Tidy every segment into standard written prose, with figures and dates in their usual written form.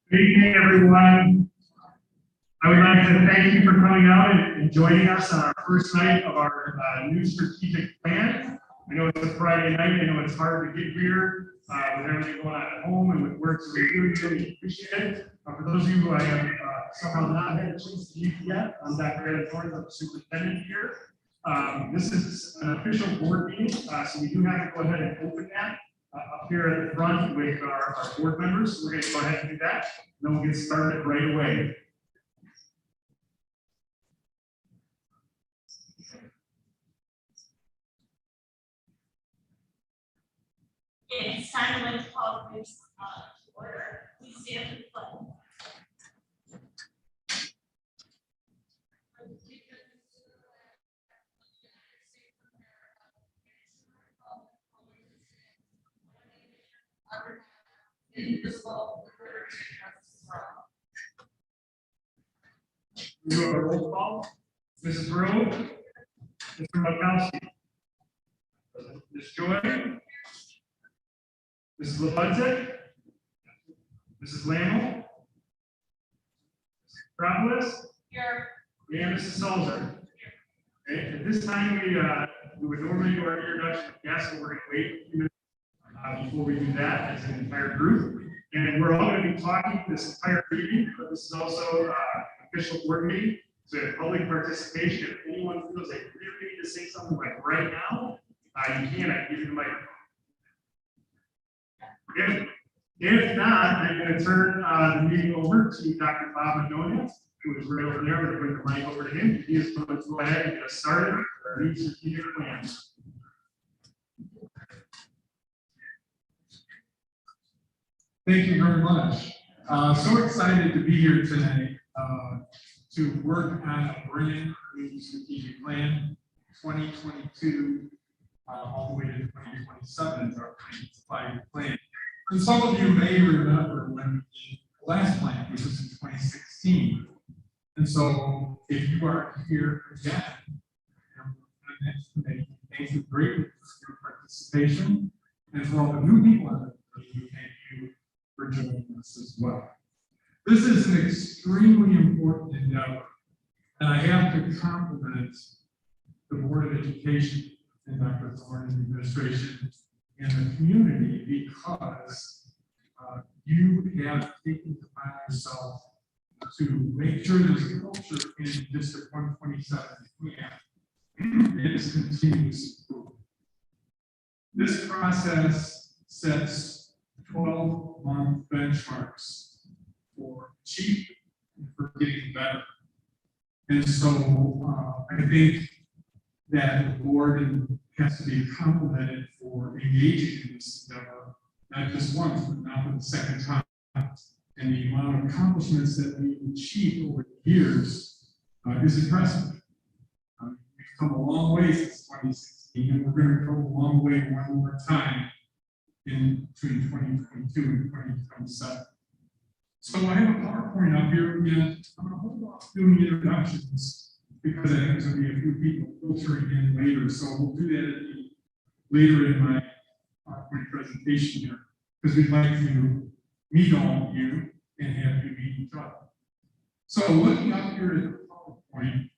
Good evening, everyone. I would like to thank you for coming out and joining us on our first night of our new strategic plan. I know it's a Friday night. I know it's hard to get here with everything going on at home and with work, so we really appreciate it. For those of you who I have somehow not had a chance to meet yet, I'm Dr. Adhere, I'm the superintendent here. This is an official board meeting, so we do have to go ahead and open that up here at the front with our board members. So we're going to go ahead and do that, and then we'll get started right away. It's time to call the to order. Please stand for the flag. We do a roll call. Mrs. Rowe, Mr. Murkowski, Ms. Joy, Mrs. LeBunzik, Mrs. Lamel, Mrs. Propolis, Here. and Mrs. Salzer. Okay, at this time, we would normally do our introduction of guests, but we're going to wait a few minutes before we do that as an entire group. And we're all going to be talking this entire meeting, but this is also an official board meeting. So public participation, if anyone feels they really need to say something like right now, you can, I give you the microphone. If not, I'm going to turn the meeting over to Dr. Bob Madonia, who is right over there. We're going to bring the mic over to him. He is going to go ahead and get us started with our new strategic plan. Thank you very much. So excited to be here tonight to work on a brand new strategic plan, 2022 all the way to 2027 is our 5-year plan. And some of you may remember when we did the last plan, which was in 2016. And so if you are here again, thank you greatly for your participation, and for all the new people on the committee, thank you for joining us as well. This is an extremely important endeavor, and I have to compliment the Board of Education and Dr. Thorne and the administration and the community, because you have taken upon yourself to make sure there's a culture in District 127 plan that is continuous improvement. This process sets 12-month benchmarks for achievement and for getting better. And so I think that the board has to be complimented for engaging in this endeavor, not just once, but now for the second time. And the amount of accomplishments that we've achieved over the years is impressive. We've come a long way since 2016, and we're going to go a long way one more time in between 2022 and 2027. So I have a PowerPoint up here, and I'm going to hold off doing introductions because I think there's going to be a few people filtering in later. So we'll do that later in my PowerPoint presentation here, because we'd like to meet all of you and have you meet each other. So looking up here at the PowerPoint,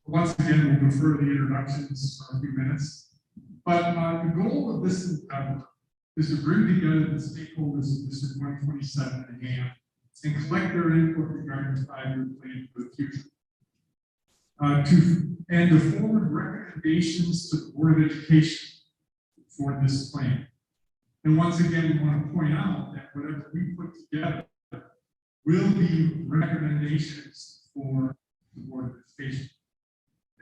once again, we'll defer the introductions for a few minutes. But the goal of this endeavor is to bring together the stakeholders of District 127 and collect their input regarding the 5-year plan for the future. To forward recommendations to the Board of Education for this plan. And once again, we want to point out that whatever we put together will be recommendations for the Board of Education.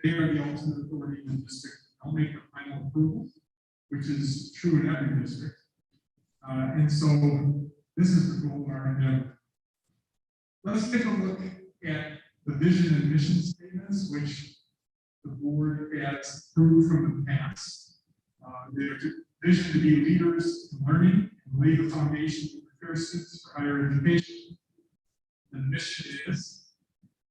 They are the ultimate authority in the district. I'll make the final approval, which is true in every district. And so this is the goal of our endeavor. Let's take a look at the vision and mission statements, which the board has approved from the past. Their vision to be leaders in learning and lay the foundation to prepare students for higher education. The mission is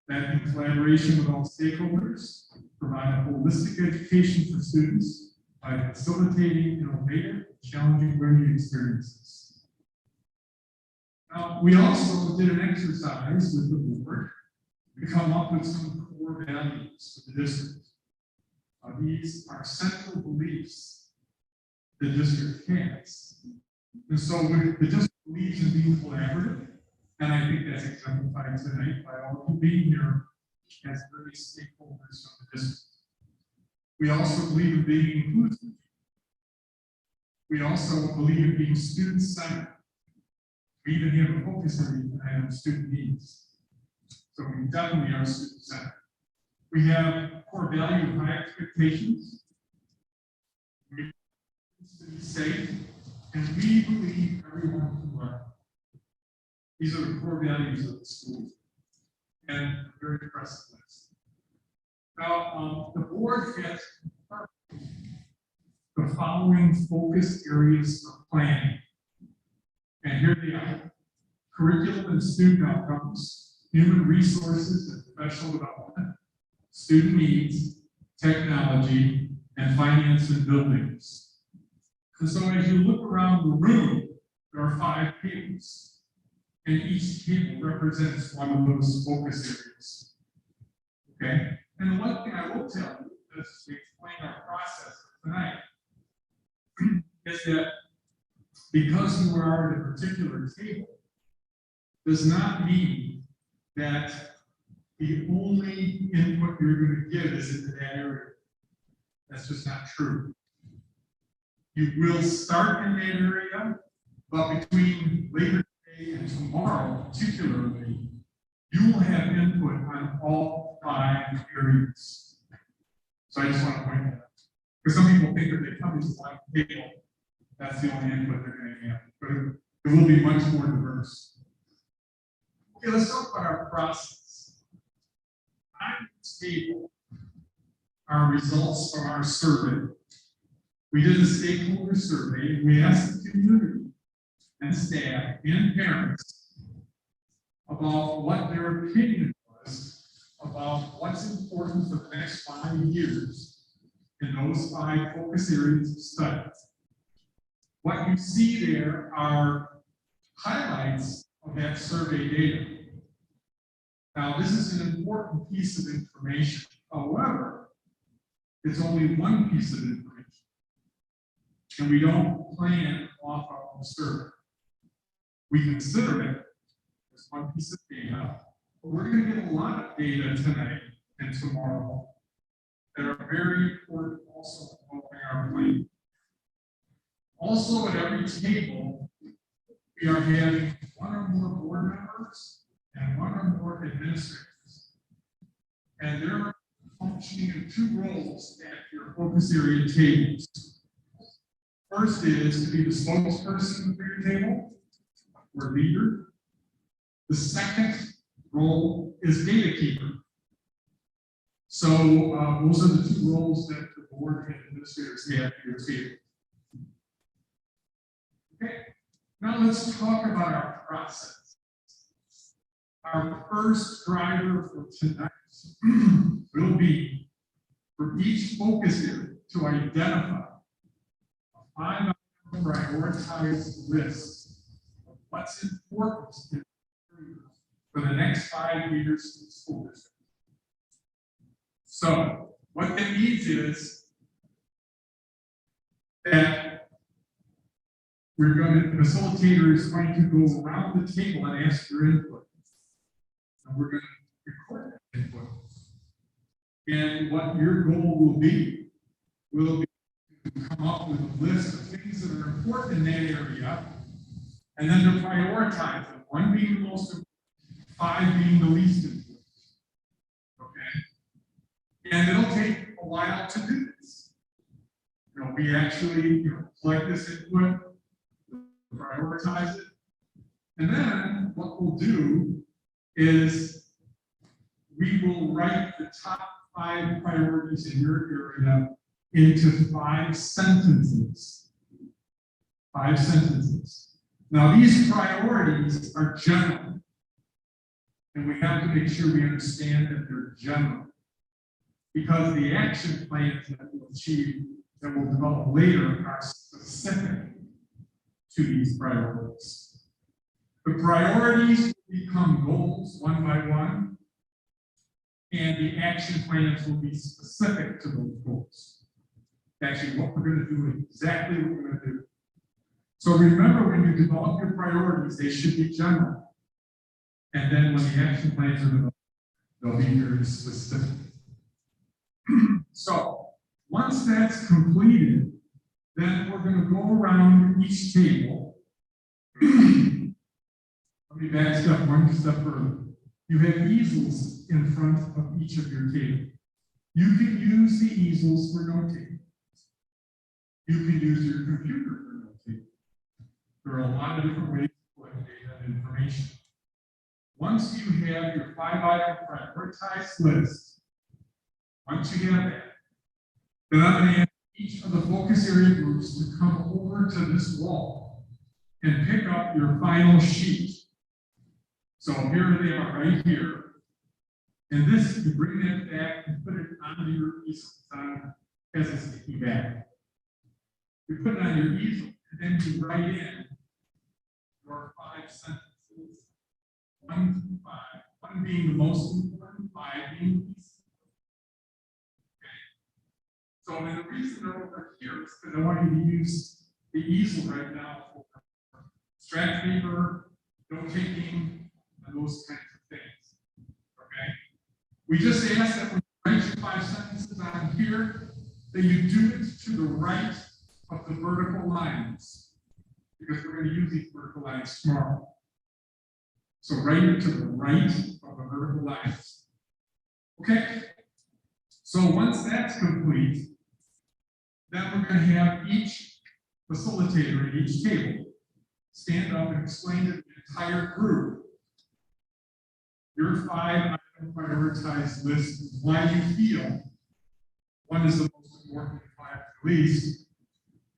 that in collaboration with all stakeholders, provide a holistic education for students by facilitating innovative and challenging learning experiences. Now, we also did an exercise with the board to come up with some core values for the district. These are central beliefs the district has. And so the district believes in being collaborative, and I think that's exemplified tonight by all of you being here as various stakeholders from the district. We also believe in being inclusive. We also believe in being student-centered. We even have a focus area on student needs. So we definitely are student-centered. We have core value of high expectations. We want to be safe, and we believe everyone can learn. These are the core values of the school, and a very impressive list. Now, the board has the following focus areas of planning. And here they are: curriculum and student outcomes, human resources and professional development, student needs, technology, and finance and buildings. And so as you look around the room, there are 5 tables, and each table represents one of those focus areas. Okay? And one thing I will tell you, as we explain our process tonight, is that because you are at a particular table, does not mean that the only input you're going to give is into that area. That's just not true. You will start in that area, but between later today and tomorrow, particularly, you will have input on all 5 areas. So I just want to point that out. Because some people think that they come to one table, that's the only input they're going to have. But it will be much more diverse. Okay, let's talk about our process. On this table are results from our survey. We did a stakeholder survey. We asked the community and staff and parents about what their opinion was about what's important for the next 5 years in those 5 focus areas of study. What you see there are highlights of that survey data. Now, this is an important piece of information. However, it's only one piece of information, and we don't plan off our own survey. We consider it as one piece of data, but we're going to get a lot of data tonight and tomorrow that are very important also involving our plan. Also, at every table, we are having 1 or more board members and 1 or more administrators. And they're functioning in 2 roles at your focus area tables. First is to be the spokesperson for your table, or leader. The second role is data keeper. So those are the 2 roles that the board and administrators have at your table. Okay, now let's talk about our process. Our first driver for tonight will be for each focus area to identify a 5-item prioritized list of what's important for the next 5 years in the school district. So what that means is that the facilitator is going to go around the table and ask your input. And we're going to record that input. And what your goal will be to come up with a list of things that are important in that area, and then to prioritize them, one being the most important 5 being the least important. Okay? And it'll take a while to do this. You know, we actually, collect this input, prioritize it, and then what we'll do is we will write the top 5 priorities in your area into 5 sentences. 5 sentences. Now, these priorities are general, and we have to make sure we understand that they're general, because the action plans that we'll achieve, that we'll develop later, are specific to these priorities. The priorities become goals one by one, and the action plans will be specific to those goals. Actually, what we're going to do is exactly what we're going to do. So remember, when you develop your priorities, they should be general. And then when the action plans are developed, they'll be very specific. So once that's completed, then we're going to go around each table. Let me back step one step further. You have easels in front of each of your tables. You can use the easels for notating. You can use your computer for notating. There are a lot of different ways to collect data and information. Once you have your 5-item prioritized list, once you have that, then I'm going to ask each of the focus area groups to come over to this wall and pick up your final sheet. So here they are right here. And this, you bring that back and put it onto your easel. As a sticky bag. You put it on your easel, and then you write in your 5 sentences. 1 through 5. 1 being the most important, 5 being the least. Okay. So and the reason they're over here is because I want you to use the easel right now for scratch paper, note taking, and those kinds of things. Okay. We just ask that when you write your 5 sentences on here, that you do it to the right of the vertical lines, because we're going to use these vertical lines tomorrow. So write it to the right of the vertical lines. Okay. So once that's complete, then we're going to have each facilitator at each table stand up and explain to the entire group your 5-item prioritized list, why you feel 1 is the most important, 5 the least,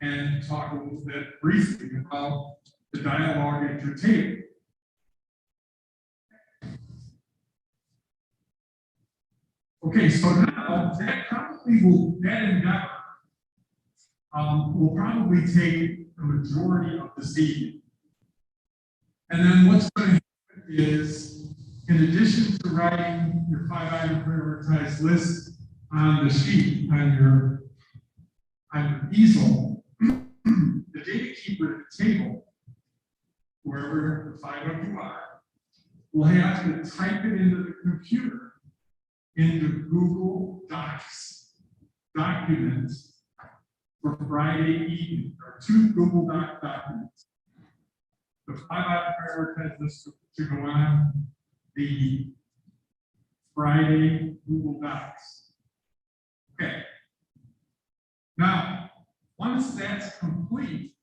and talk a little bit briefly about the dialogue at your table. Okay, so now that endeavor will probably take the majority of this evening. And then what's going to happen is, in addition to writing your 5-item prioritized list on the sheet, on your easel, the data keeper at the table, wherever the 5 of you are, will have to type it into the computer into Google Docs documents for Friday evening, or 2 Google Doc documents. The 5-item prioritized list to go on the Friday Google Docs. Okay. Now, once that's complete,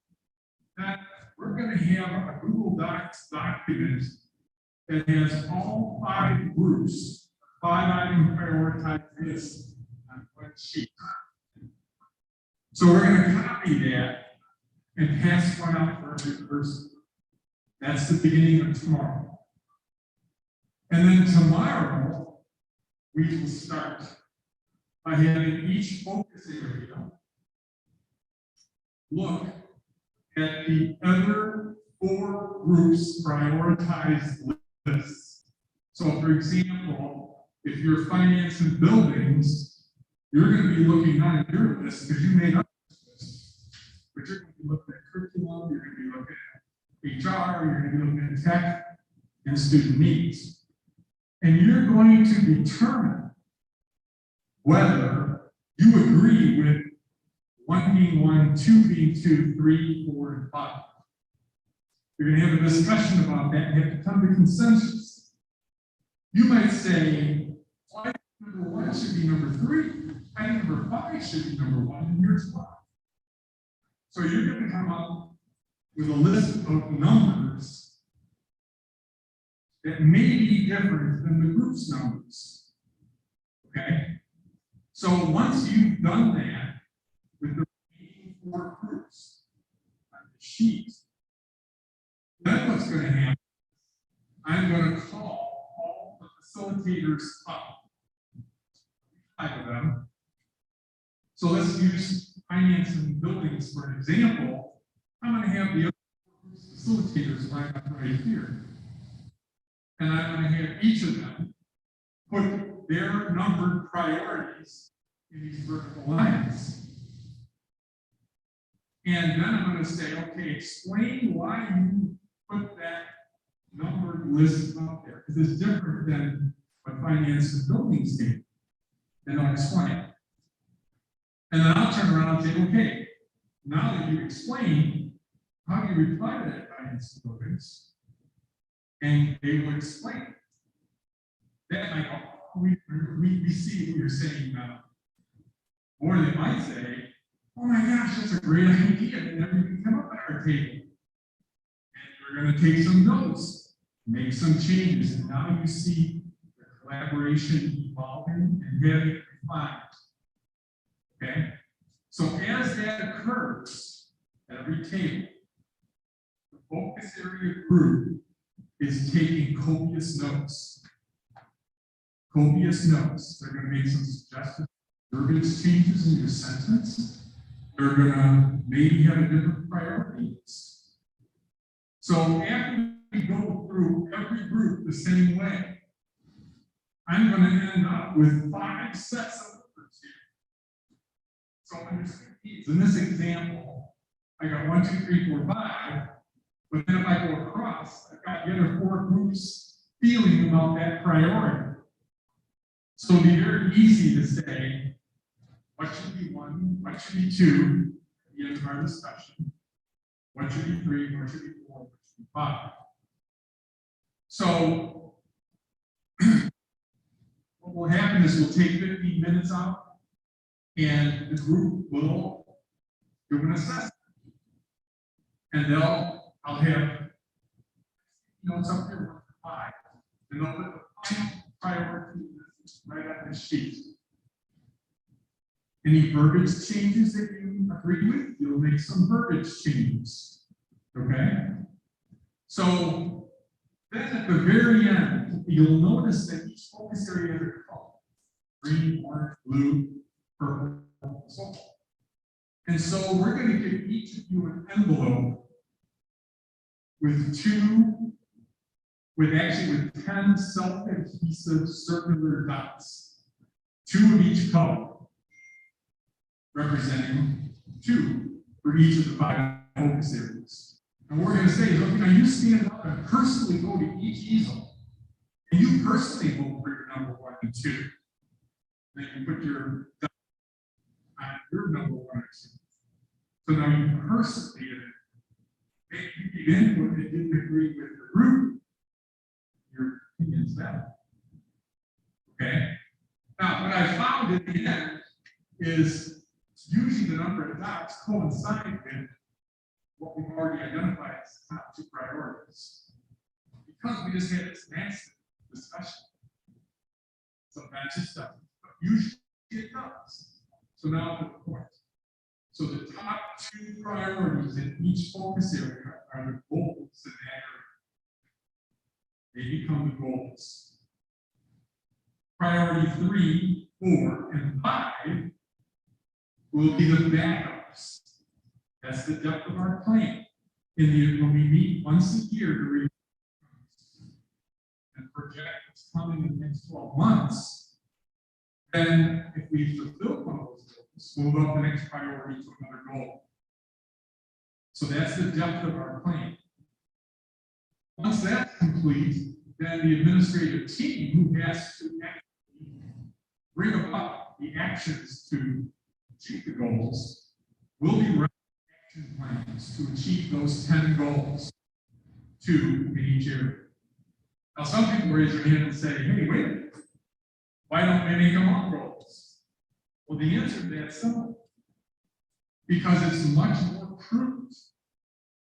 then we're going to have a Google Docs document that has all 5 groups, 5-item prioritized list on 1 sheet. So we're going to copy that and pass one out for every person. That's the beginning of tomorrow. And then tomorrow, we will start by having each focus area look at the other 4 groups' prioritized lists. So, for example, if you're finance and buildings, you're going to be looking not at your list because you made up this list, but you're going to be looking at curriculum, you're going to be looking at HR, you're going to be looking at tech and student needs. And you're going to determine whether you agree with 1 being 1, 2 being 2, 3, 4, and 5. You're going to have a discussion about that and have to come to consensus You might say, well, I think number 1 should be number 3. I think number 5 should be number 1, and here's why. So you're going to come up with a list of numbers that may be different than the group's numbers. Okay? So once you've done that with the remaining 4 groups on the sheet, then what's going to happen? I'm going to call all the facilitators up. 5 of them. So let's use finance and buildings for an example. I'm going to have the other facilitators lined up right here. And I'm going to have each of them put their numbered priorities in these vertical lines. And then I'm going to say, okay, explain why you put that numbered list up there, because it's different than what finance and buildings did. And I'll explain. And then I'll turn around and say, okay, now that you explained, how do you reply to that finance and buildings? And they will explain. That might go, oh, we see what you're saying now. Or they might say, oh my gosh, that's a great idea. That never even come up at our table. And we're going to take some notes, make some changes, and now you see the collaboration evolving and having it refined. Okay? So as that occurs at every table, the focus area group is taking copious notes. Copious notes. They're going to make some suggested verbiage changes in your sentence. They're going to maybe have a different priority list. So after we go through every group the same way, I'm going to end up with 5 sets of numbers here. So understand these. In this example, I got 1, 2, 3, 4, 5. But then if I go across, I've got the other 4 groups feeling about that priority. So it'd be very easy to say, what should be 1, what should be 2 at the end of our discussion, what should be 3, what should be 4, what should be 5. So what will happen is we'll take 15 minutes out, and the group will do an assessment. And I'll have notes up there for 5, and they'll put the final priority right on the sheet. Any verbiage changes that you agree with, you'll make some verbiage changes. Okay? So then at the very end, you'll notice that each focus area has a color: green, orange, blue, purple, and so on. And so we're going to give each of you an envelope with 10 self-adhesive circular dots, 2 of each color, representing 2 for each of the 5 focus areas. And what we're going to say is, okay, now you stand up and personally go to each easel, and you personally vote for your number 1 and 2. Then you put your dot on your number 1 and 2. So now you personally you give input that didn't agree with the group, your opinion's valid. Okay? Now, what I found at the end is usually the number of dots coincide with what we've already identified as the top 2 priorities. Because we just had this massive discussion. Sometimes it doesn't, but usually it does. So now to the point. So the top 2 priorities in each focus area are the goals in that area. They become the goals. Priority 3, 4, and 5 will be the backups. That's the depth of our plan. When we meet once a year to review and project what's coming in the next 12 months, then if we fulfill one of those goals, we'll move up the next priority to another goal. So that's the depth of our plan. Once that's complete, then the administrative team who has to actually bring about the actions to achieve the goals will be running action plans to achieve those 10 goals, 2 in each area. Now, some people raise their hand and say, hey, wait a minute, why don't we make them all goals? Well, the answer to that's simple. Because it's much more prudent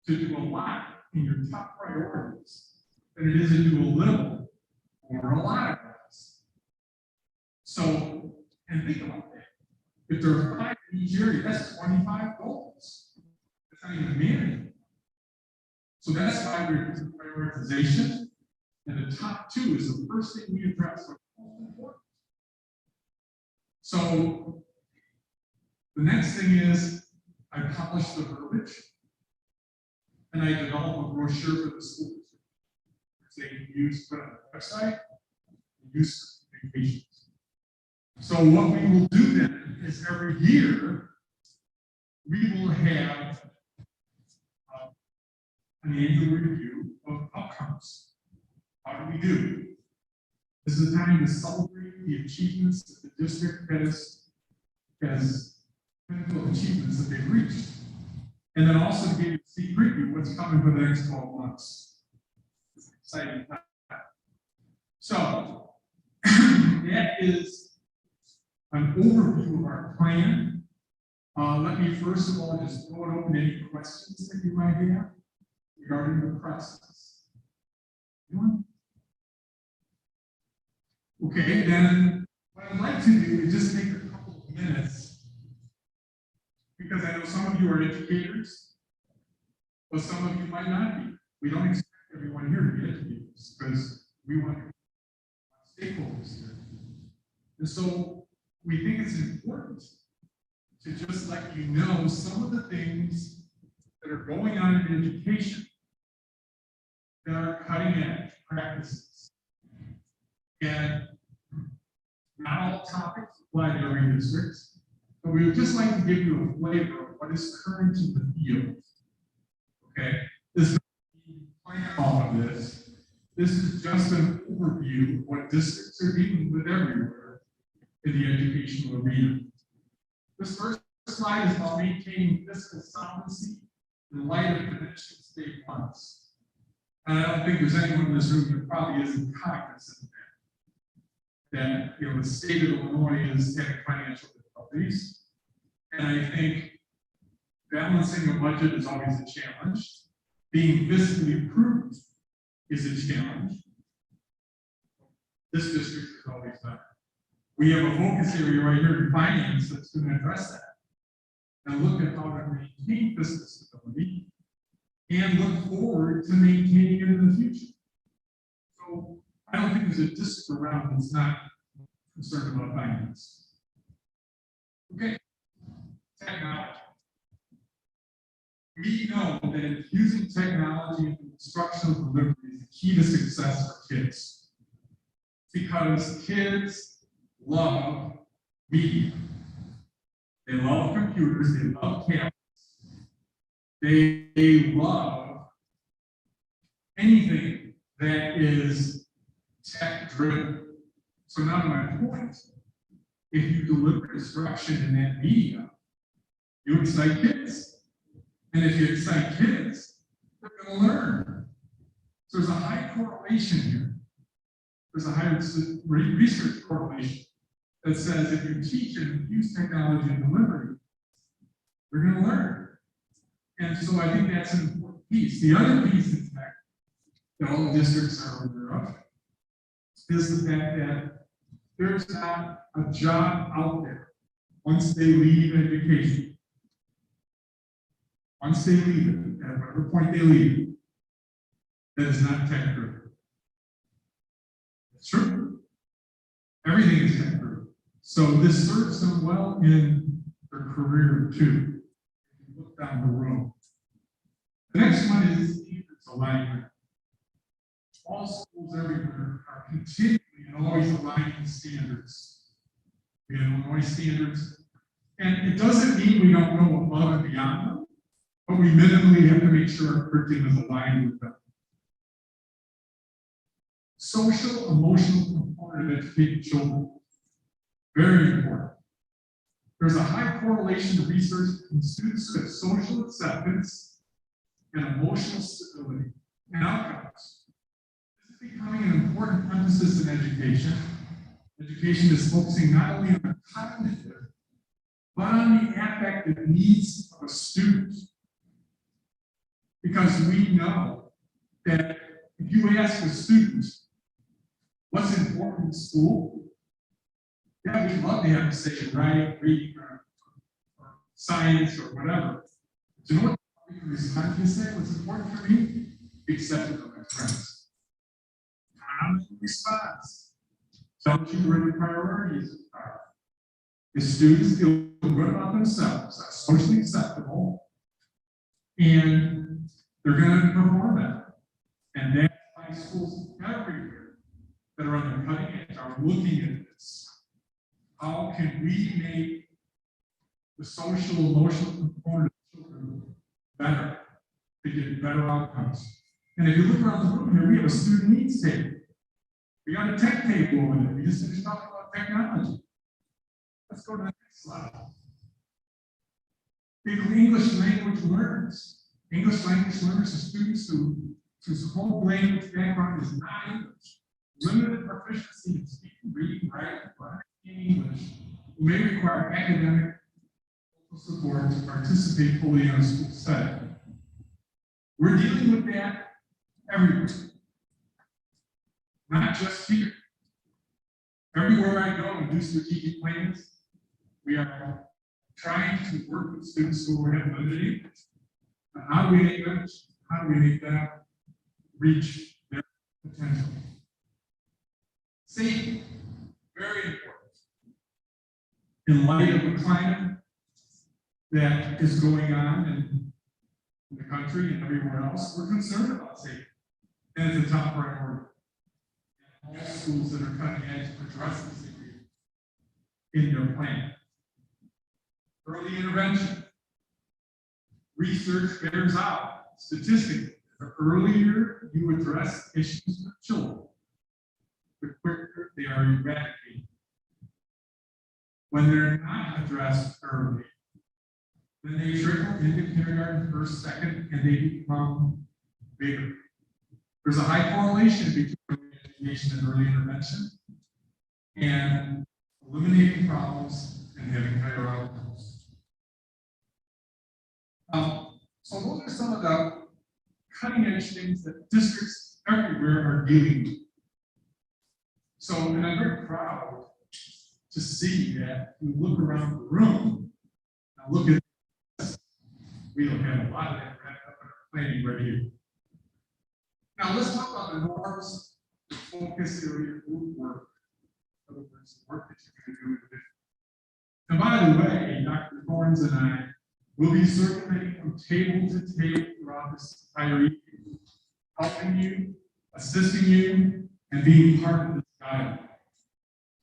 to do a lot in your top priorities than it is to do a little or a lot of things. So, and think about that. If there are 5 in each area, that's 25 goals. That's not even manageable. So that's why we're doing prioritization. And the top 2 is the first thing we address. What's most important. So the next thing is I publish the verbiage and I develop a brochure for the schools. They can use put on the website and use for communications. So what we will do then is every year we will have an annual review of outcomes. How do we do? This is a time to celebrate the achievements that the district has clinical achievements that they've reached. And then also to give you a sneak preview what's coming for the next 12 months. It's an exciting time. So that is an overview of our plan. Let me first of all just throw it open to any questions that you might have regarding the process. Anyone? Okay, then what I'd like to do is just take a couple of minutes, because I know some of you are educators, but some of you might not be. We don't expect everyone here to be educators, because we want stakeholders here. And so we think it's important to just let you know some of the things that are going on in education that are cutting edge practices. And not all topics apply to every district, but we would just like to give you a flavor of what is current in the field. Okay, this plan all of this. This is just an overview of what districts are dealing with everywhere in the educational arena. This first slide is about maintaining fiscal solvency in light of potential state funds. And I don't think there's anyone in this room that probably isn't cognizant of that. That the state of Illinois is having financial difficulties, and I think balancing a budget is always a challenge. Being fiscally prudent is a challenge. This district has always done it. We have a focus area right here in finance that's going to address that, and look at how to maintain fiscal stability, and look forward to maintaining it in the future. So I don't think there's a district around that's not concerned about finance. Okay, technology. We know that infusing technology into instructional delivery is the key to success for kids, because kids love media. They love computers, they love tablets, they love anything that is tech-driven. So now my point, if you deliver instruction in that media, you excite kids. And if you excite kids, they're going to learn. So there's a high correlation here. There's a high research correlation that says if you teach and use technology and delivery, they're going to learn. And so I think that's an important piece. The other piece in tech that all the districts are aware of is the fact that there's not a job out there once they leave education. Once they leave it, at whatever point they leave, that is not tech-driven. It's true. Everything is tech-driven. So this serves them well in their career too. If you look down the road. The next one is standards alignment. All schools everywhere are continually and always aligning standards. We have Illinois standards. And it doesn't mean we don't go above and beyond them, but we minimally have to make sure our curriculum is aligned with them. Social, emotional component of educating children. Very important. There's a high correlation to research between students who have social acceptance and emotional stability and outcomes. This is becoming an emphasis in education. Education is focusing not only on the cognitive, but on the affective needs of a student. Because we know that if you ask a student what's important in school, yeah, we'd love to have them say writing, reading, or science, or whatever. But you know what the respond to say? What's important for me? Accepting of my friends. Common response. Tells you where the priorities are. The students feel good about themselves, are socially acceptable, and they're going to perform better. And that's why schools everywhere that are on the cutting edge are looking at this. How can we make the social, emotional component of children better to get better outcomes? And if you look around the room here, we have a student needs table. We got a tech table over there. We just finished talking about technology. Let's go to the next slide. English language learners. English language learners are students whose whole language background is not English. Limited proficiency in speaking, reading, writing, or understanding English, who may require academic support to participate fully in a school setting. We're dealing with that everywhere, not just here. Everywhere I go and do strategic plans, we are trying to work with students who have limited English. How do we make that reach their potential? Safety, very important. In light of the climate that is going on in the country and everywhere else, we're concerned about safety. And it's a top priority. And all schools that are cutting edge address this issue in their plan. Early intervention. Research bears out statistically, the earlier you address issues with children, the quicker they are eradicated. When they're not addressed early, then they trickle into kindergarten, first, second, and they become bigger. There's a high correlation between early education and early intervention, and eliminating problems and having higher outcomes. So those are some of the cutting edge things that districts everywhere are dealing with. So, and I'm very proud to see that you look around the room and look at this. We don't have a lot of that wrapped up in our planning right here. Now let's talk about the norms, the focus area, group work, in other words, the work that you're going to do with it. And by the way, Dr. Thorns and I will be circulating from table to table throughout this entire evening, helping you, assisting you, and being part of this dialogue.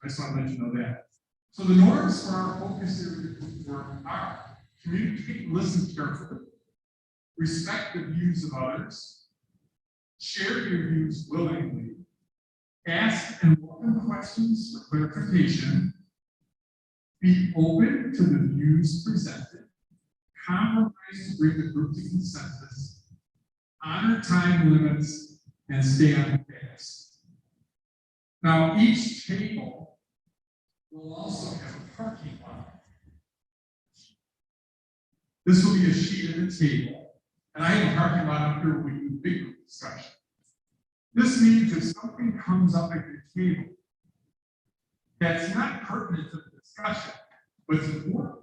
I just want to let you know that. So the norms for our focus area group work are communicate and listen carefully, respect the views of others, share your views willingly, ask and welcome questions for clarification, be open to the views presented, compromise to bring the group to consensus, honor time limits, and stay on task. Now, each table will also have a parking lot. This will be a sheet at the table, and I have a parking lot up here where we do big group discussion. This means if something comes up at the table that's not pertinent to the discussion, but it's important,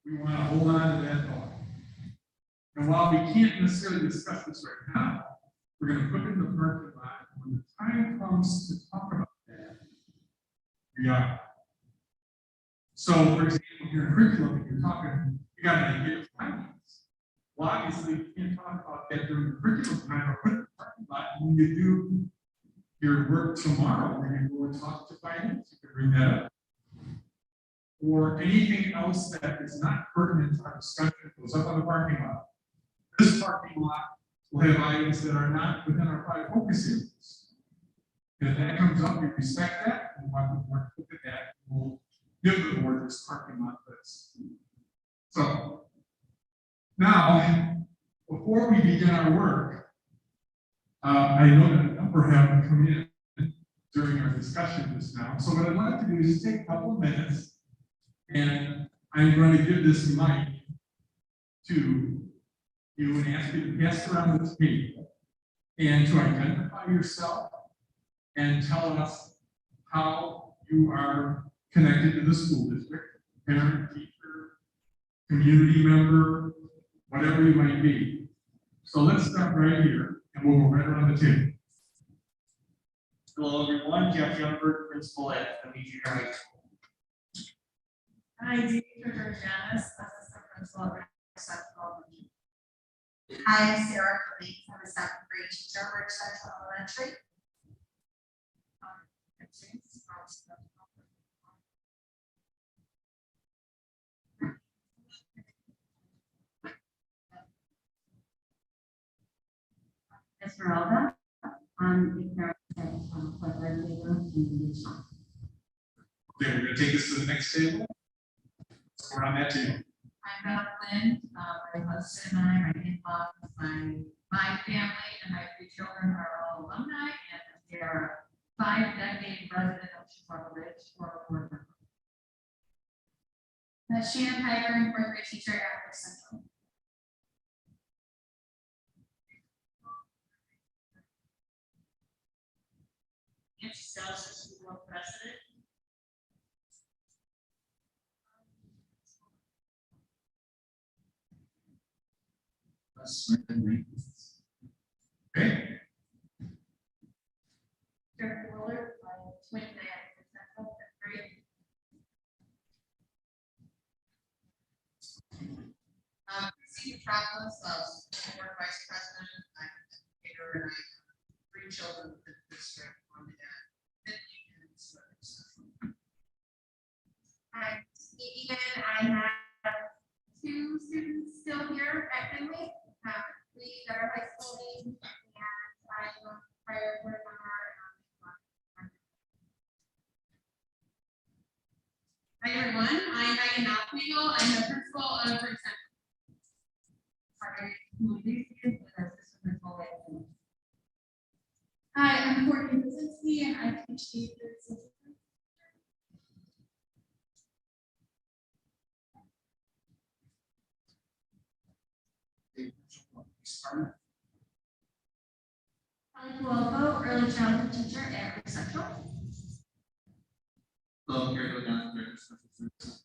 we want to hold on to that thought. And while we can't necessarily discuss this right now, we're going to put it in the parking lot. When the time comes to talk about that, we are. So, for example, here in curriculum, if you're talking, you got an idea of findings. Well, obviously, you can't talk about that during the curriculum time or put it in the parking lot. When you do your work tomorrow, when you go and talk to finance, you can bring that up. Or anything else that is not pertinent to our discussion goes up on the parking lot. This parking lot will have items that are not within our 5 focus areas. And if that comes up, we respect that, and want the board to look at that. We'll give the board this parking lot list. So now, before we begin our work, I know that a number have come in discussion just now. So what I'd like to do is take a couple of minutes, and I'm going to give this mic to you and ask you to pass around the table and to identify yourself and tell us how you are connected to the school district, parent, teacher, community member, whatever you might be. So let's start right here, and we'll go right around the table. Hello, everyone. Jeff Youngberg, principal at Adhere High School. Hi, Deidre Janice, assistant principal at Central. Hi, I'm Sarah Cody. I'm a second grade teacher at Ridge Central Elementary. Esmeralda, I'm the parent of Frederick in the shop. Okay, we're going to take this to the next table. We're on that table. I'm Beth Lynn, my husband and I, my in-laws, my family and my three children are all alumni, and they are 5-decade resident of Chicago Ridge for board member. Shannon Piper, fourth grade teacher at Ridge Central. Nancy Sells, school board president. Okay. Jennifer Willard, twin dad at Central, fifth grade. Christine Metropolis, school board vice president. I'm an educator and I have 3 children in the district, one at 50 and two at Ridge Central. Hi, Steve Egan. I have 2 students still here at Finley, 3 that are high school age, and I'm a prior board member. Hi, everyone. I'm Megan Knopflegel. I'm the principal of Ridge Central. Hi, I'm Courtney Brzezinski, and I teach the third semester. I'm Guelpho, early childhood teacher at Ridge Central. Hello, here to announce the special services.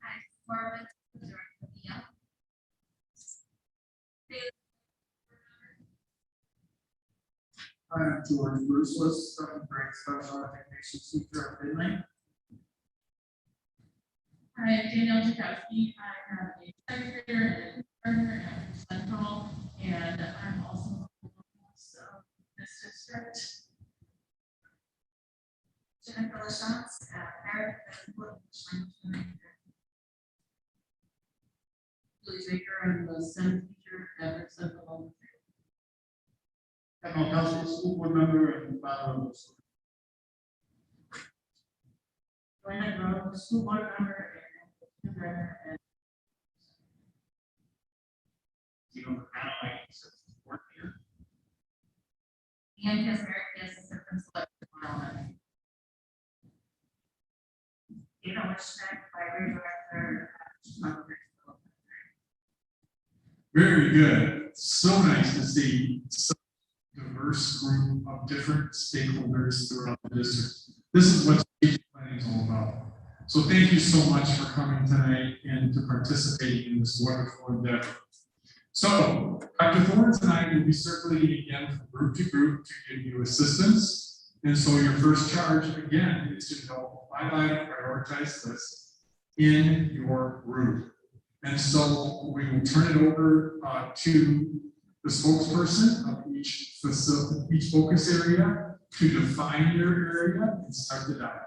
Hi, Marvin, the director of the I'm George Bruceless, second grade special education teacher at Finley. Hi, I'm Danielle Jakowski. I have a second grader and a kindergartner at Central, and I'm also of this district. Jennifer LaChance, Eric, Julie Baker, I'm the STEM teacher at Central. I'm also a school board member and father of the school. Joanna Grove, school board member and kindergartner at You know, kind of like support here. Ian Kasmerick, assistant principal at Renewal. you know, which library director at Chicago Ridge. Very good. So nice to see such a diverse group of different stakeholders throughout the district. This is what strategic planning is all about. So thank you so much for coming tonight and to participating in this wonderful endeavor. So Dr. Thorns and I will be circulating again from group to group to give you assistance. And so your first charge again is to develop a 5-item prioritized list in your group. And so we will turn it over to the spokesperson of each facility, each focus area to define your area and start the dialogue.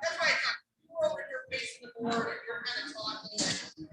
That's why it's not, you're over here facing the board and you're kind of talking.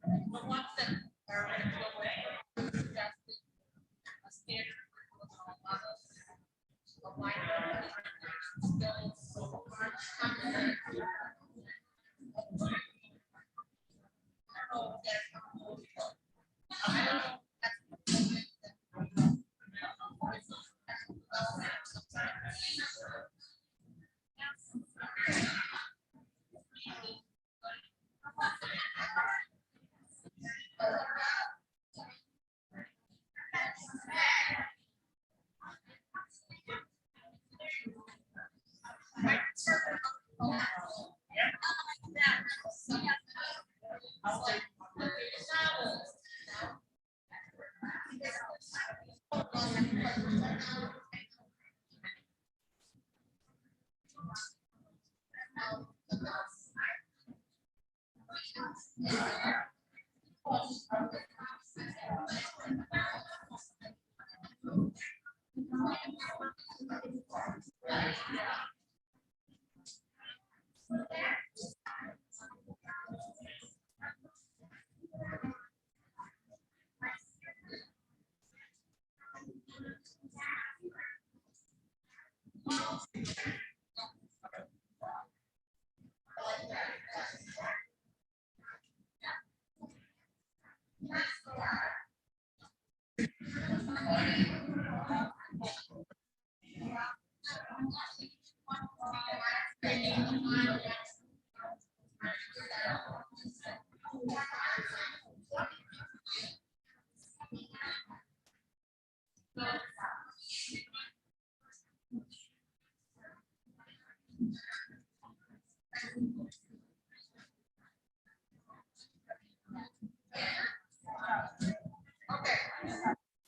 The ones that are in the way, suggested a standard curriculum levels, a wide range of skills.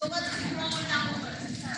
So let's keep rolling down the list.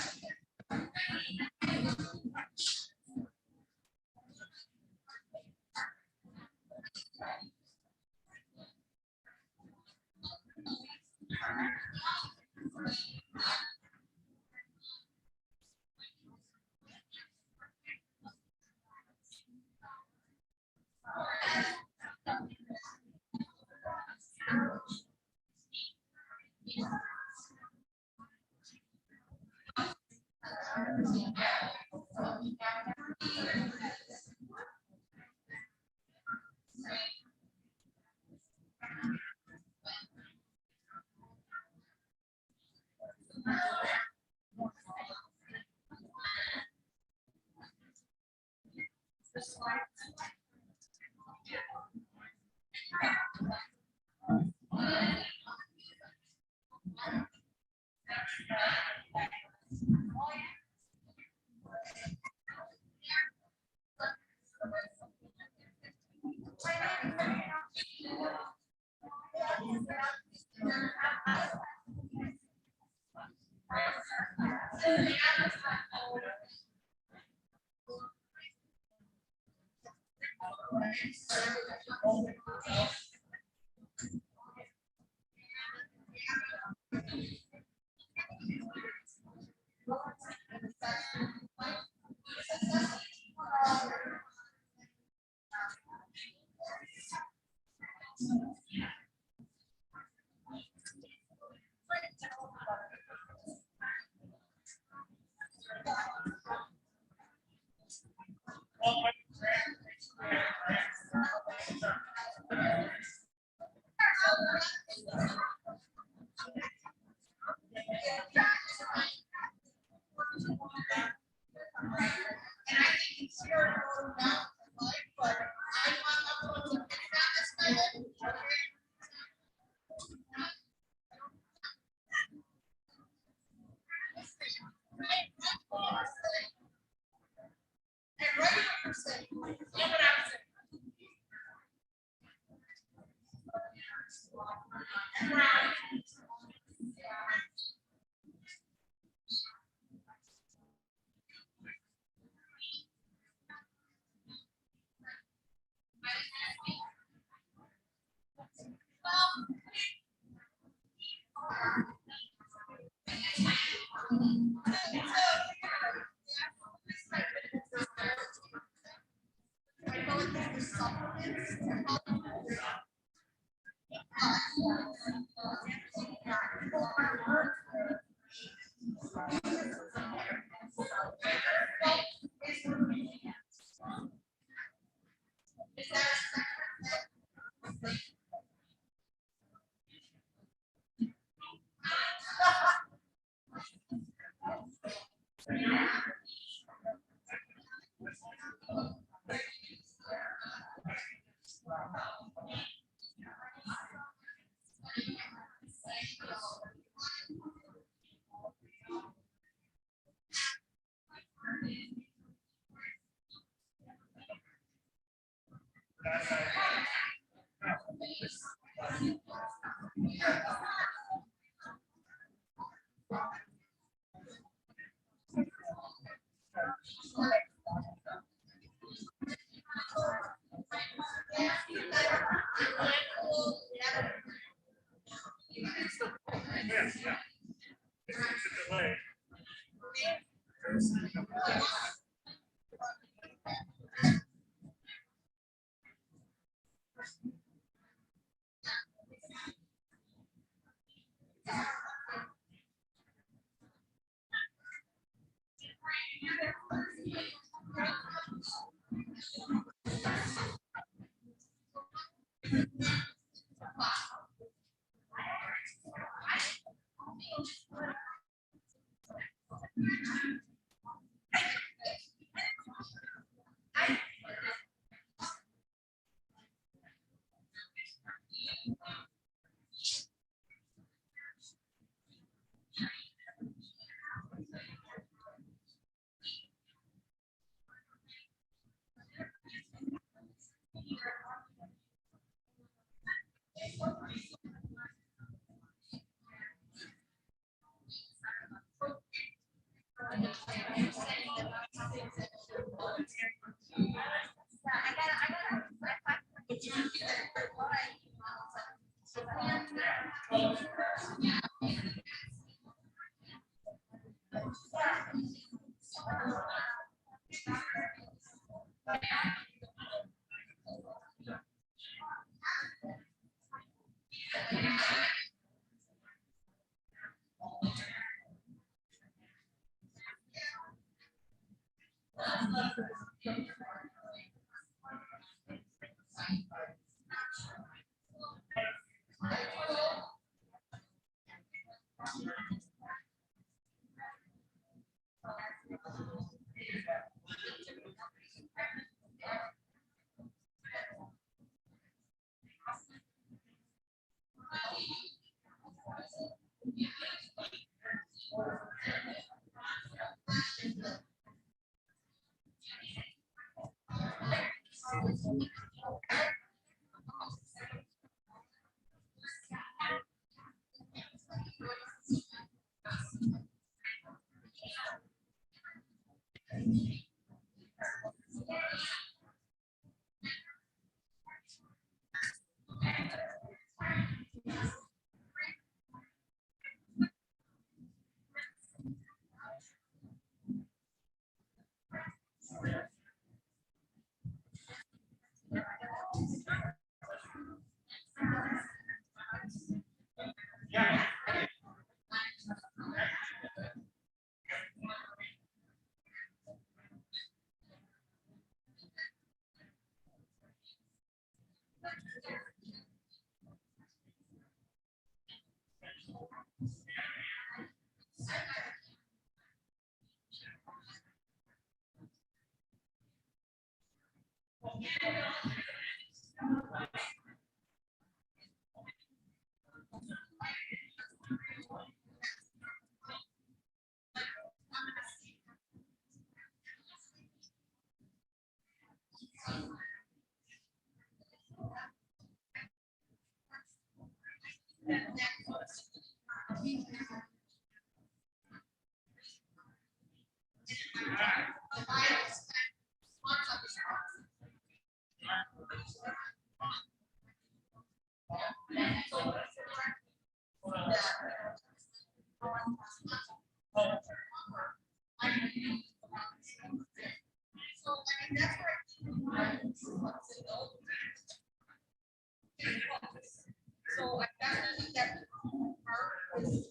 So I definitely get part is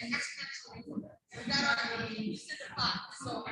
and exponentially. We got our use in the pot, so.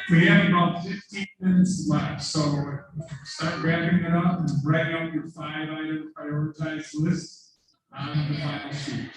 We have about 15 minutes left, so start wrapping it up and writing up your 5-item prioritized list on the final sheet.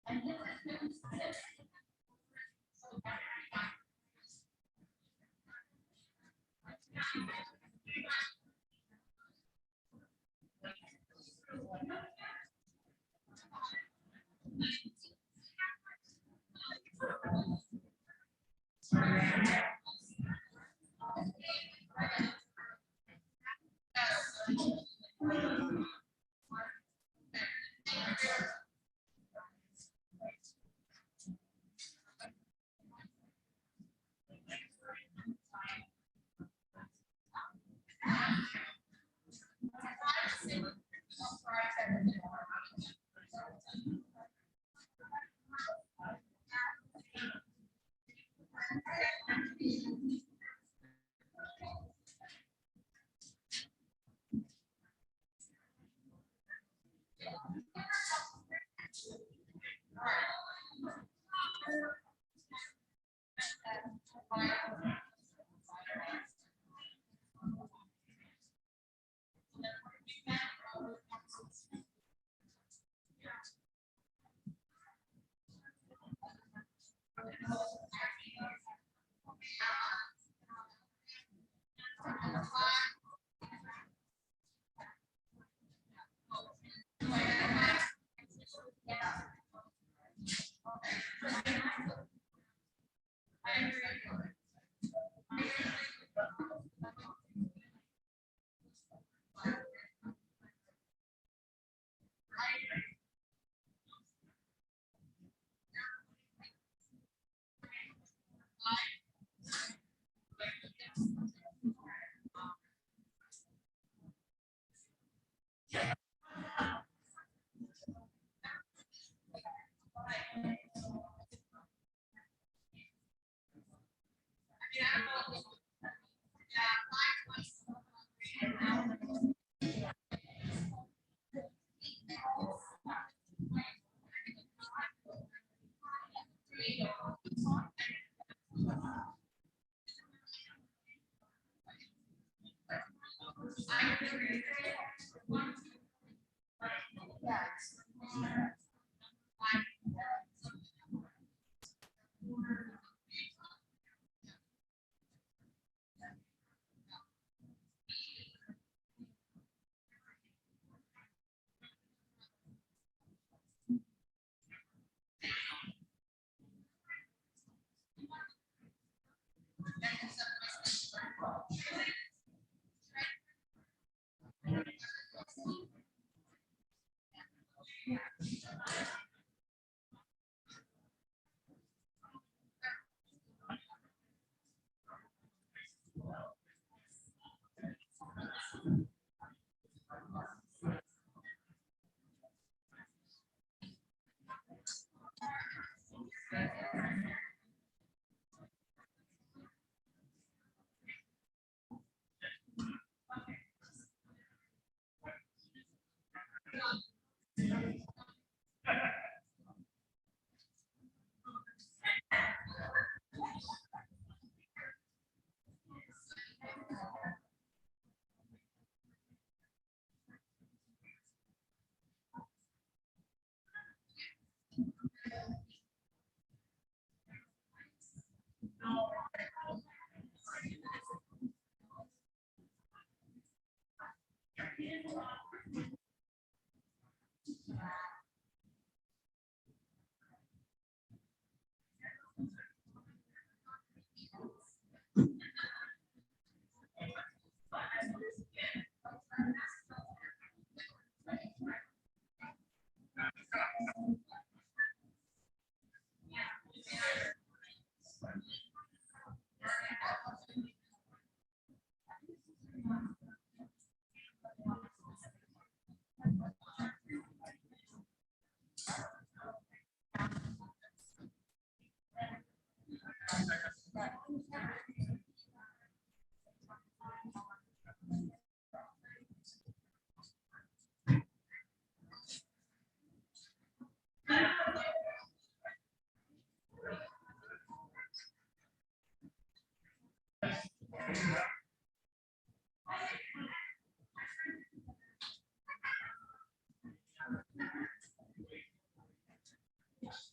And this is student specific. So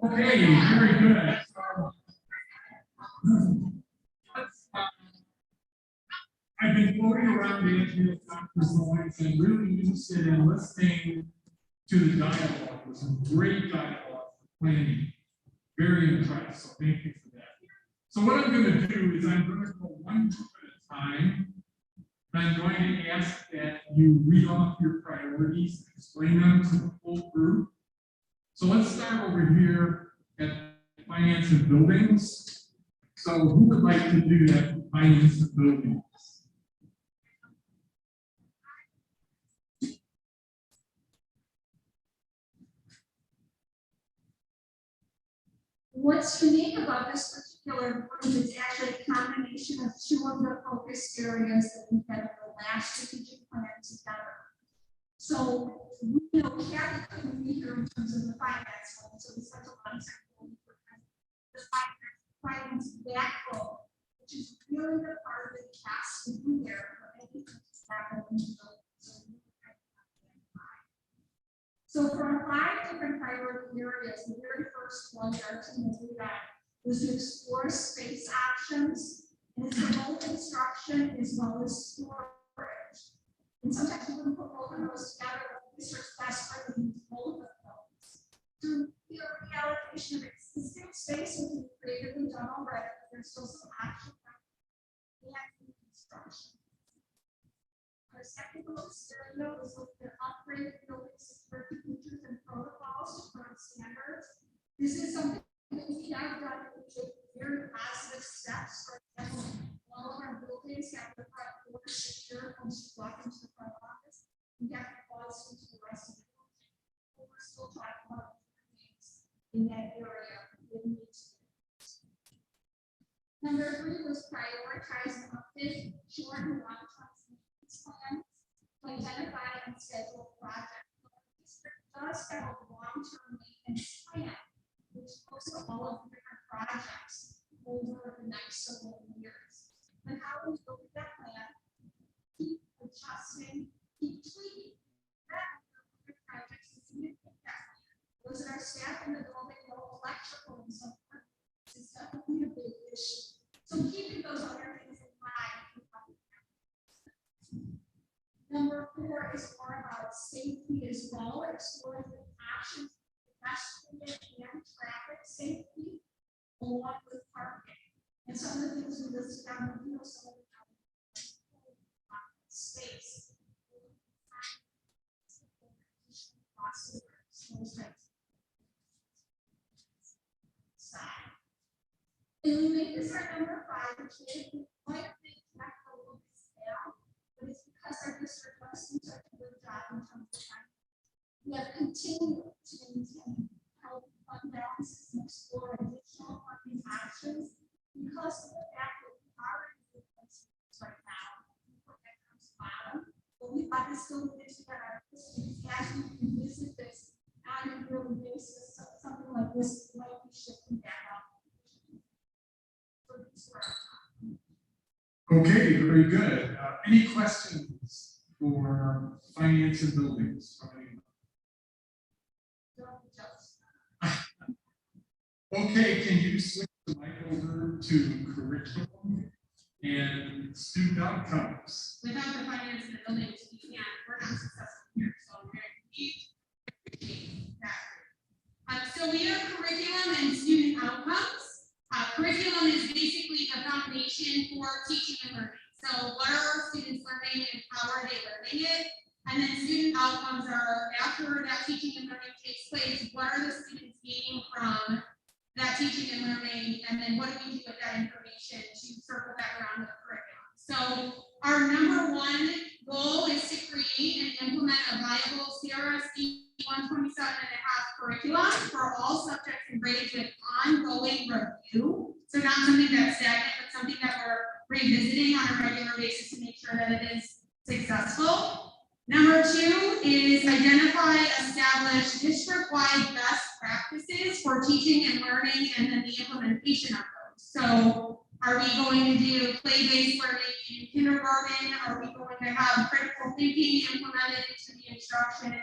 Okay, very good. I've been floating around the Adhere conference lines and really interested in listening to the dialogue. It was some great dialogue for planning. Very impressed, so thank you for that. So what I'm going to do is I'm going to go one group at a time. I'm going to ask that you read off your priorities, explain them to the full group. So let's start over here at finance and buildings. So who would like to do that for finance and buildings? What's unique about this particular group is actually a combination of two of the focus areas that we had in the last strategic plan together. So, you know, Kathy couldn't be here in terms of the finance one, so we spent a lot of time on the finance backbone, which is really the part of the cast to be there for anything that's happening in the building. So from 5 different priority areas, the very first one that our team did that was to explore space options, and it's for both construction as well as storage. And sometimes we wouldn't put both of those together, but research desperately needs both of those space, which we've creatively done already, but there's still some action. We have construction. Our second scenario is with the upgraded building security features and protocols to current standards. This is something that we have done to take very positive steps. For example, all of our buildings have the front door secure once you walk into the front office. We have to pause into the rest of the building. But we're still talking about things in that area that we need to do. Number 3 was prioritize and update short and long-term maintenance plans to identify and schedule projects. The district does have a long-term maintenance plan, which looks at all of the different projects over the next several years. And how we look at that plan, keep adjusting, keep tweaking. That projects is significant. Was our staff in the building know electrical and so forth? It's definitely a big issue. So keeping those other things in mind. Number 4 is more about safety as well, exploring the options, pedestrian and traffic safety, along with parking. And some of the things we listed down the field, some of the space. And we make this our number 5, which is quite a big technical scale, but it's because our district does such a good job in terms of time. We have continued to maintain health fund balances and explore additional funding options because of the fact that we are in good places right now. That comes bottom, but we thought it still needed to get our history as we revisit this on a yearly basis. So something like this might be shifting back up. Okay, very good. Any questions for finance and buildings? Okay, can you switch the mic over to curriculum and student outcomes? Without the finance and the buildings, we're not successful here. So we're going to need that. So we have curriculum and student outcomes. Curriculum is basically the foundation for teaching and learning. So what are our students learning and how are they learning it? And then student outcomes are after that teaching and learning takes place, what are the students gaining from that teaching and learning? And then what do we do with that information to circle back around to the curriculum? So our number 1 goal is to create and implement a viable CRSD 127.5 curriculum for all subjects and grades with ongoing review. So not something that's stagnant, but something that we're revisiting on a regular basis to make sure that it is successful. Number 2 is identify, establish district-wide best practices for teaching and learning and then the implementation of those. So are we going to do play-based learning in kindergarten? Are we going to have critical thinking implemented into the instruction?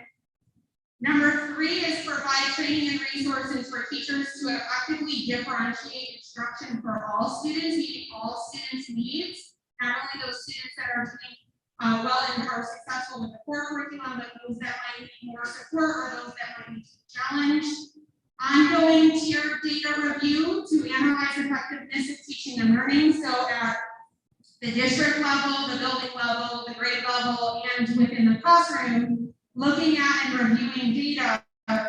Number 3 is provide training and resources for teachers to effectively differentiate instruction for all students, meeting all students' needs, not only those students that are doing well and are successful with the core curriculum, but those that might need more support or those that might need to be challenged. Ongoing tiered data review to analyze effectiveness of teaching and learning. So at the district level, the building level, the grade level, and within the classroom, looking at and reviewing data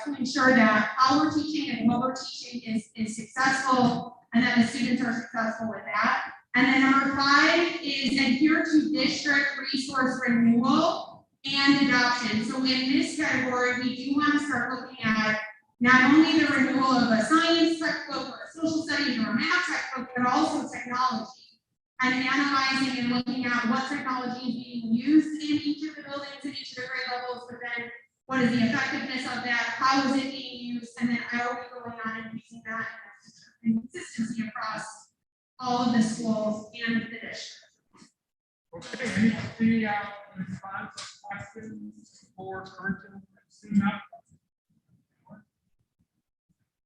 to ensure that how we're teaching and what we're teaching is successful and that the students are successful with that. And then number 5 is adhere to district resource renewal and adoption. So in this category, we do want to start looking at not only the renewal of a science textbook or a social studies or a math textbook, but also technology. And analyzing and looking at what technology is being used in each of the buildings and each of the grade levels, but then what is the effectiveness of that, how is it being used, and then how are we going on and using that in consistency across all of the schools and the district. Okay, any response or questions for curriculum and student outcomes?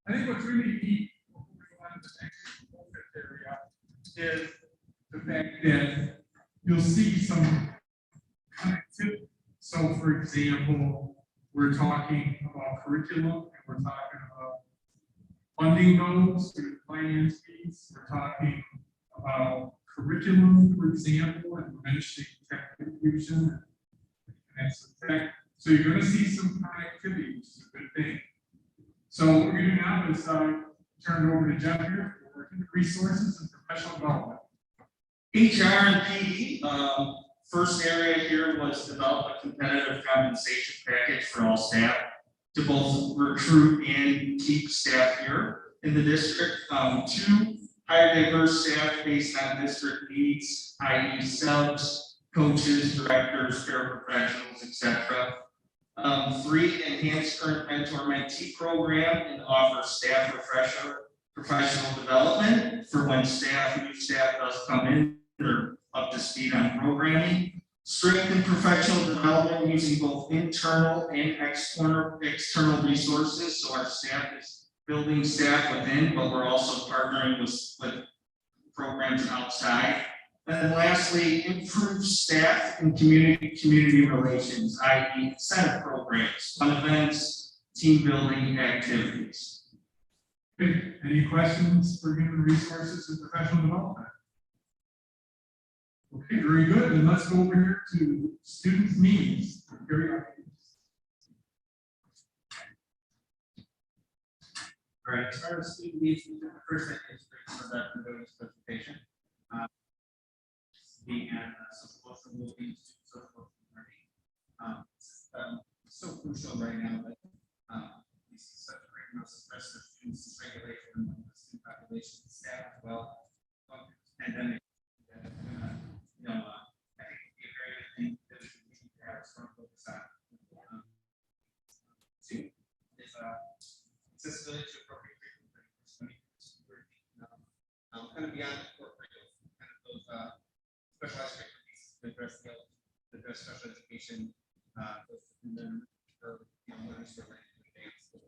I think what's really neat before we go on to the next focus area is the fact that you'll see some connectivity. So, for example, we're talking about curriculum and we're talking about funding goes, student finance piece, we're talking about curriculum, for example, and mentioning tech confusion and some tech. So you're gonna see some connectivity, which is a good thing. So what we're gonna do now is turn it over to Jeff here for human resources and professional development. HR and PE, first area here was develop a competitive compensation package for all staff to both recruit and keep staff here in the district. Two, hire diverse staff based on district needs, i.e. subs, coaches, directors, paraprofessionals, etc. Three, enhance current mentor-mentee program and offer staff refresher professional development for when new staff does come in, they're up to speed on programming. Strengthen professional development using both internal and external resources. So our staff is building staff within, but we're also partnering with programs outside. And then lastly, improve staff and community relations, i.e. incentive programs, fun events, team building activities. Okay, any questions for human resources and professional development? Okay, very good. Then let's go over here to students' needs. Gary, All right, as far as student needs, the first thing is for that Pavilion's presentation. Being at social emotional well-being, social emotional learning. So crucial right now that we see such great amounts of stress for students, regulation among the student population, staff as well. Pandemic, I think it would be a very good thing that we need to have a strong focus on. Two is accessibility to appropriate curriculum kind of beyond the core curriculum, kind of those specialized curriculum pieces to address special education, and then learners who are ready to advance. For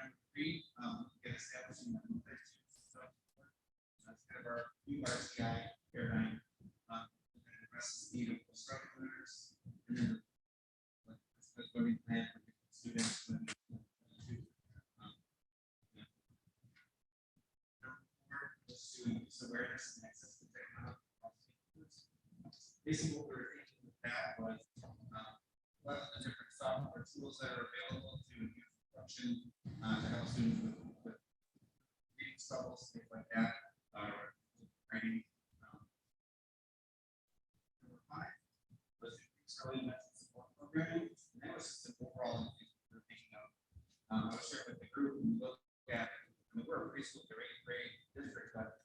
number three, get establishing that that's kind of our new RCI paradigm, and addresses the need of post-structural learners, and then the learning plan for students. Use awareness and access to technology. Basically, what we were thinking with that was what are the different software tools that are available to use instruction to help students with reading struggles, things like that, writing. Number five was early mental support programming, and that was just an overall thing we were thinking of. I was sharing with the group and we looked at, we're a preschool to 8th grade district, but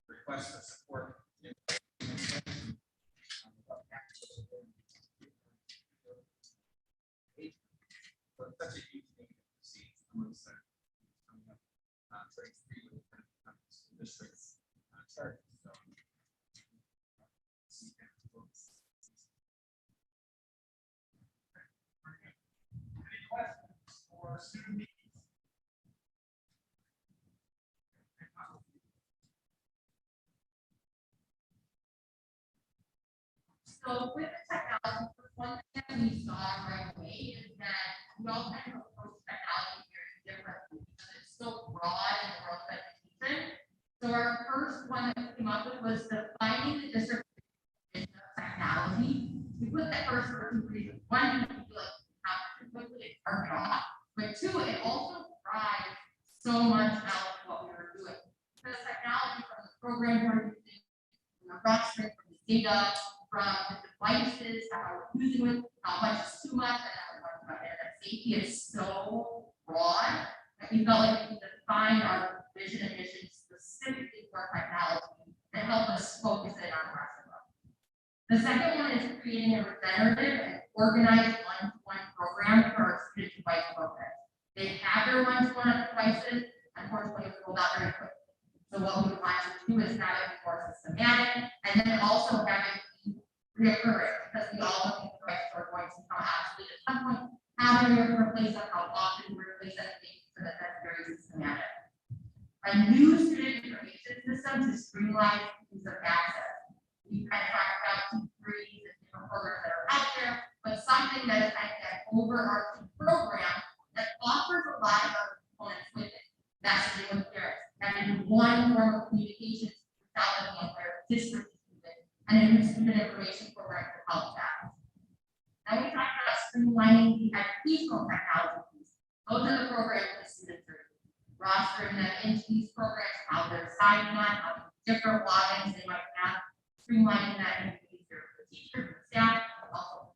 requests for support in such a huge thing to see amongst coming up trades districts chart. So any questions for student needs? So with the technology, one thing that we saw right away is that we all kind of approach technology very differently because it's so broad in the world of education. So our first one that we came up with was defining the district of technology. We put that first for two reasons. One, we feel like how quickly it turned off, but two, it also drives so much out of what we were doing. Because technology from the program we're using, from the reference, from the data, from the devices, how we're using it, how much is too much, and how much about it. That safety is so broad that we felt like we could define our vision and mission specifically for technology to help us focus in on the rest of them. The second one is creating a regenerative and organized one-to-one program for our student device programs. They have their one-to-one devices, unfortunately, it's rolled out very quickly. So what we would want to do is have it more systematic, and then also have it reoccurring, because we all know these devices are going to come obsolete at some point. How do we replace them? How often do we replace them? So that that's very systematic. A new student information system to streamline use of access. We kind of talked about T3s and different programs that are out there, but something that is kind of that overarching program that offers a lot of other components and then student information for record health staff. Then we talked about streamlining the educational technologies. Those are the programs that students are rostering them into these programs, how they're signing on, how different logins they might have, streamlining that into easier for teachers and staff, but also.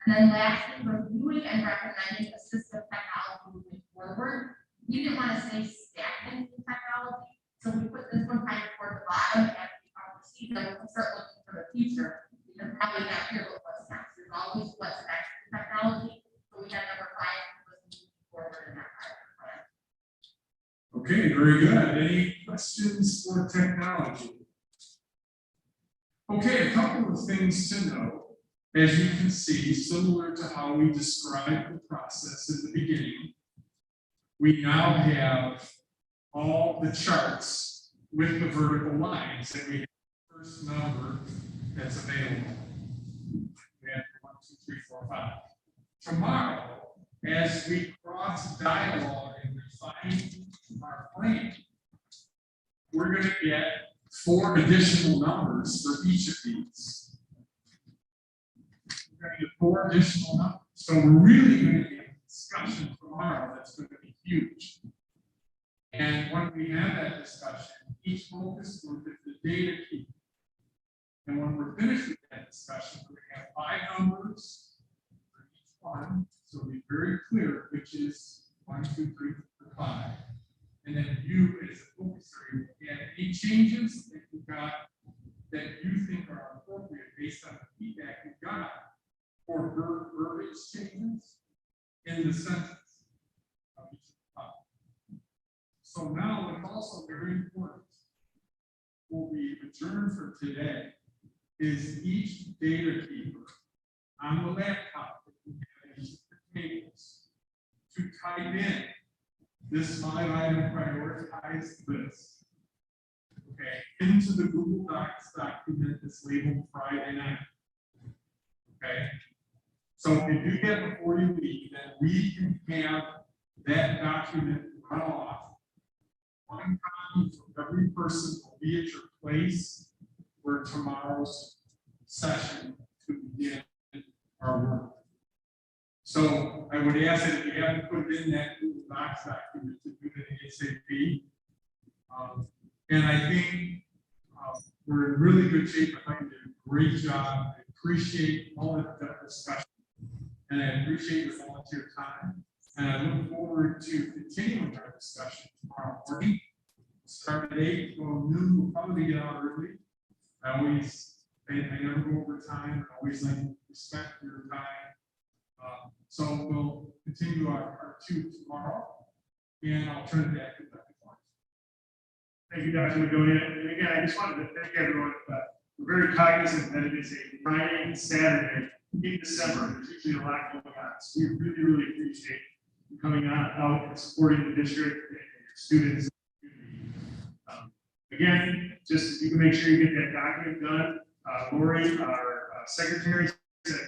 And then lastly, reviewing and recommending assistive technology moving forward. We didn't want to say stagnant in technology, so we put this one kind of toward the bottom and we see that we can start looking for the future. Because probably not here with what's next. There's always what's next in technology. So we have number 5 was moving forward in that part of the plan. Okay, very good. Any questions for technology? Okay, a couple of things to know. As you can see, similar to how we described the process at the beginning, we now have all the charts with the vertical lines, and we have the first number that's available. We have 1, 2, 3, 4, 5. Tomorrow, as we cross dialogue and refine our plan, we're going to get 4 additional numbers for each of these. We're going to get 4 additional numbers. So we're really going to have a discussion tomorrow that's going to be huge. And when we have that discussion, each focus group is the data key. And when we're finished with that discussion, we're going to have 5 numbers for each one. So be very clear which is 1, 2, 3, 4, 5. And then you, as a focus area, add any changes that you got that you think are appropriate based on the feedback you got, or verbiage changes in the sentence of each of the 5. So now what's also very important, what we adjourn for today, is each data keeper on the laptop that we have each of the tables to type in this 5-item prioritized list, okay, into the Google Docs document that's labeled Friday night. Okay, so if you do that before you leave, then we can have that document run off. 1 copy for every person will be at your place for tomorrow's session to begin our work. So I would ask that if you haven't put it in that Google Docs document to do it ASAP. And I think we're in really good shape. I think you did a great job. I appreciate all of that discussion. And I appreciate your volunteer time. And I look forward to continuing our discussion tomorrow morning. Start at 8, go noon, we'll probably get out early. I never go over time. I always like to respect your time. So we'll continue our 2 tomorrow, and I'll turn it back to Dr. Clark. Thank you, Dr. Magonia. And again, I just wanted to thank everyone. We're very cognizant that it is a Friday and Saturday in December. There's usually a lot going on. So we really, really appreciate you coming out and supporting the district and your students. Again, just if you can make sure you get that document done. Lori, our secretary, said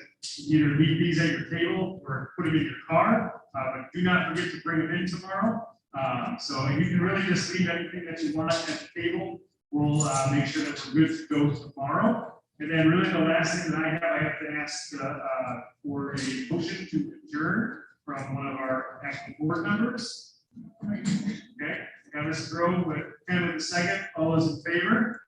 either leave these at your table or put them in your car, but do not forget to bring them in tomorrow. So you can really just leave anything that you want at the table. We'll make sure that we're good to go tomorrow. And then really the last thing that I have to ask for a motion to adjourn from one of our active board members. Okay, got Mr. Grove with Ken with the second. All those in favor?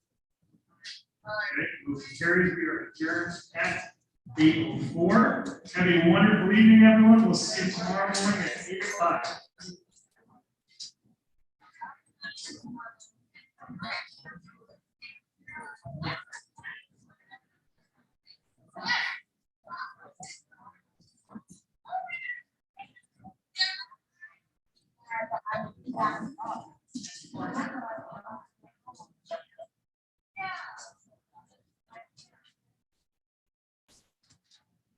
Okay, motion carries. We are adjourned at 8:04. Have a wonderful evening, everyone. We'll see you tomorrow morning at 8 o'clock.